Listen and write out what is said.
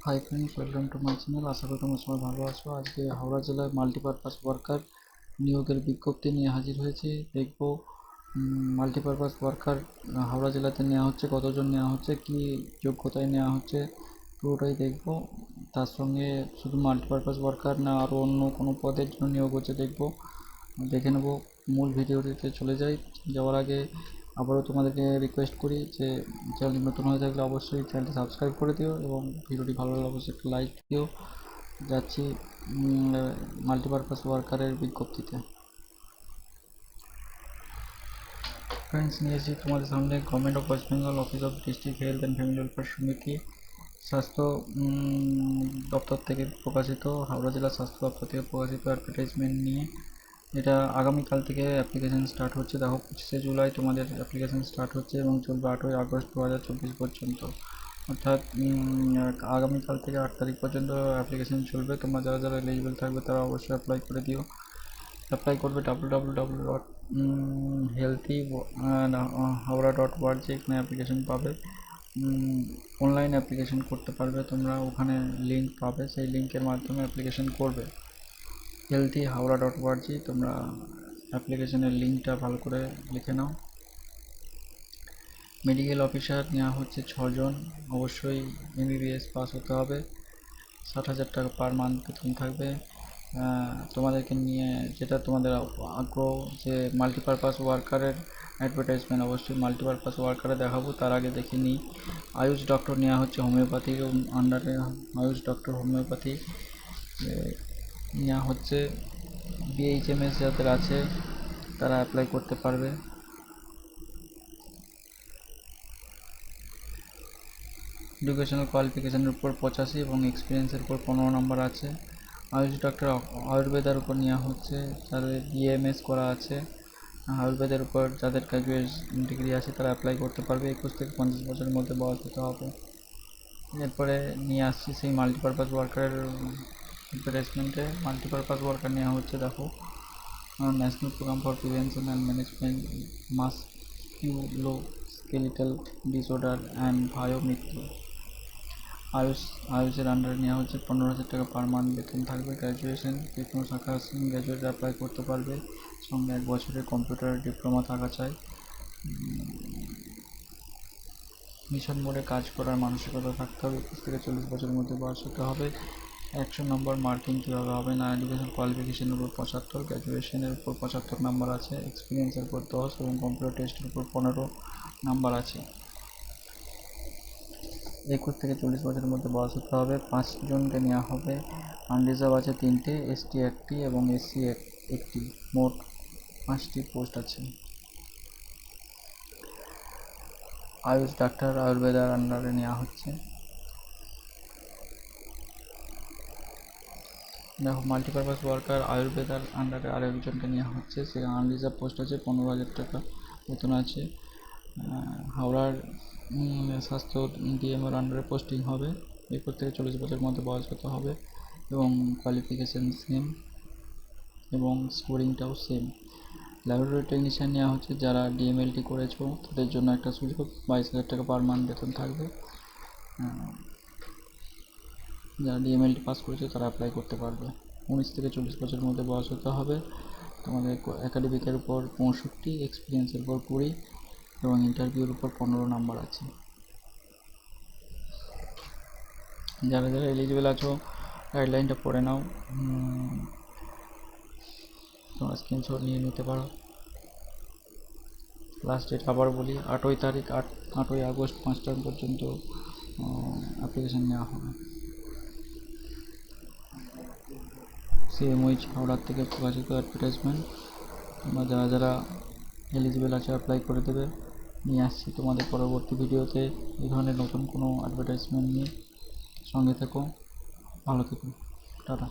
High friends, welcome to my channel. আশা করি তোমরা সবাই ভালো আছো। আজকে হাওড়া জেলায় মাল্টিপারপাস ওয়ার্কার নিয়োগের বিজ্ঞপ্তি নিয়ে হাজির হয়েছি। দেখবো মাল্টিপারপাস ওয়ার্কার হাওড়া জেলাতে নেওয়া হচ্ছে, কতজন নেওয়া হচ্ছে, কি যোগ্যতায় নেওয়া হচ্ছে, পুরোটাই দেখবো। তার সঙ্গে শুধু মাল্টিপারপাস ওয়ার্কার না, আরও অন্য কোনো পদের জন্য নিয়োগ হচ্ছে দেখবো, দেখে নেবো। মূল ভিডিওটিতে চলে যাই। যাওয়ার আগে আবারও তোমাদেরকে রিকোয়েস্ট করি যে চ্যানেলটি নতুন হয়ে থাকলে অবশ্যই চ্যানেলটি সাবস্ক্রাইব করে দিও এবং ভিডিওটি ভালো লাগলে অবশ্যই একটা লাইক দিও। যাচ্ছি মাল্টিপারপাস ওয়ার্কারের বিজ্ঞপ্তিতে। ফ্রেন্ডস, নিয়ে এসেছি তোমাদের সামনে government of West Bengal office of district health and family welfare সমিতি স্বাস্থ্য দপ্তর থেকে প্রকাশিত, হাওড়া জেলা স্বাস্থ্য দপ্তর থেকে প্রকাশিত অ্যাডভার্টাইজমেন্ট নিয়ে। এটা আগামীকাল থেকে অ্যাপ্লিকেশান স্টার্ট হচ্ছে। দেখো, 25শে জুলাই তোমাদের অ্যাপ্লিকেশান স্টার্ট হচ্ছে এবং চলবে 8ই আগস্ট 2024 পর্যন্ত। অর্থাৎ আগামীকাল থেকে 8 তারিখ পর্যন্ত অ্যাপ্লিকেশান চলবে। তোমরা যারা যারা এলিজিবল থাকবে তারা অবশ্যই অ্যাপ্লাই করে দিও। অ্যাপ্লাই করবে www.healthy-haura.org, এখানে অ্যাপ্লিকেশান পাবে। অনলাইন অ্যাপ্লিকেশান করতে পারবে তোমরা, ওখানে লিঙ্ক পাবে, সেই লিঙ্কের মাধ্যমে অ্যাপ্লিকেশান করবে। healthy-haura.org, তোমরা অ্যাপ্লিকেশনের লিঙ্কটা ভালো করে লিখে নাও। মেডিকেল অফিসার নেওয়া হচ্ছে 6 জন, অবশ্যই MBBS পাস হতে হবে। 60,000 টাকা পার মান্থ বেতন থাকবে। তোমাদেরকে নিয়ে যেটা তোমাদের আগ্রহ যে মাল্টিপারপাস ওয়ার্কারের অ্যাডভার্টাইজমেন্ট, অবশ্যই মাল্টিপারপাস ওয়ার্কারে দেখাবো। তার আগে দেখে নিই, আয়ুষ ডক্টর নেওয়া হচ্ছে হোমিওপ্যাথির আন্ডারে। আয়ুষ ডক্টর হোমিওপ্যাথি নেওয়া হচ্ছে। BHMS যাদের আছে তারা অ্যাপ্লাই করতে পারবে। এডুকেশনাল কোয়ালিফিকেশানের উপর 85 এবং এক্সপিরিয়েন্সের উপর 15 নম্বর আছে। আয়ুষ ডক্টর আয়ুর্বেদার উপর নেওয়া হচ্ছে, যাদের BMS করা আছে। আয়ুর্বেদের উপর যাদের গ্র্যাজুয়েশন ডিগ্রি আছে তারা অ্যাপ্লাই করতে পারবে। 21 থেকে 50 বছরের মধ্যে বয়স হতে হবে। এরপরে নিয়ে আসছি সেই মাল্টিপারপাস ওয়ার্কারের অ্যাডভার্টাইজমেন্টে। মাল্টিপারপাস ওয়ার্কার নেওয়া হচ্ছে, দেখো, national programme for prevention and management musculoskeletal disorder and Vayomitra. আয়ুষের আন্ডারে নেওয়া হচ্ছে। 15,000 টাকা পার মান্থ বেতন থাকবে। গ্র্যাজুয়েশন যে কোনো শাখা গ্র্যাজুয়েট অ্যাপ্লাই করতে পারবে। সঙ্গে 1 বছরের কম্পিউটার ডিপ্লোমা থাকা চাই। মিশন মোডে কাজ করার মানসিকতা থাকতে হবে। 21 থেকে 40 বছরের মধ্যে বয়স হতে হবে। 100 নম্বর মার্কিং কীভাবে হবে না, এডুকেশন কোয়ালিফিকেশনের উপর 75, গ্র্যাজুয়েশনের উপর 75 নাম্বার আছে, এক্সপিরিয়েন্সের উপর 10 এবং কম্পিউটার টেস্টের উপর 15 নাম্বার আছে। 21 থেকে 40 বছরের মধ্যে বয়স হতে হবে। 5 জনকে নেওয়া হবে। আনরিজার্ভ আছে 3টে, ST 1টি এবং SC 1টি, মোট 5টি পোস্ট আছে। আয়ুষ ডাক্তার আয়ুর্বেদার আন্ডারে নেওয়া হচ্ছে। দেখো, মাল্টিপারপাস ওয়ার্কার আয়ুর্বেদার আন্ডারে আরও একজনকে নেওয়া হচ্ছে। সে আনরিজার্ভ পোস্ট আছে, 15,000 টাকা বেতন আছে। হাওড়ার স্বাস্থ্য DMOর আন্ডারে পোস্টিং হবে। 21 থেকে 40 বছরের মধ্যে বয়স হতে হবে এবং কোয়ালিফিকেশান সেম এবং স্কোরিংটাও সেম। ল্যাবরেটরি টেকনিশিয়ান নেওয়া হচ্ছে, যারা DMLT করেছো তাদের জন্য একটা সুযোগ, 22,000 টাকা পার মান্থ বেতন থাকবে। যারা DMLT পাস করেছে তারা অ্যাপ্লাই করতে পারবে। 19 থেকে 40 বছরের মধ্যে বয়স হতে হবে। তোমাদের একাডেমিকের উপর 65, এক্সপিরিয়েন্সের উপর 20 এবং ইন্টারভিউর উপর 15 নাম্বার আছে। যারা যারা এলিজিবল আছো গাইডলাইনটা পড়ে নাও, তোমরা স্ক্রিনশট নিয়ে নিতে পারো। লাস্ট ডেট আবার বলি, 8ই আগস্ট 5টা পর্যন্ত অ্যাপ্লিকেশান নেওয়া হবে। CMOH হাওড়ার থেকে প্রকাশিত অ্যাডভার্টাইজমেন্ট। তোমরা যারা যারা এলিজিবল আছে অ্যাপ্লাই করে দেবে। নিয়ে আসছি তোমাদের পরবর্তী ভিডিওতে এই ধরনের নতুন কোনো অ্যাডভার্টাইজমেন্ট নিয়ে। সঙ্গে থেকো, ভালো থেকো, টাটা।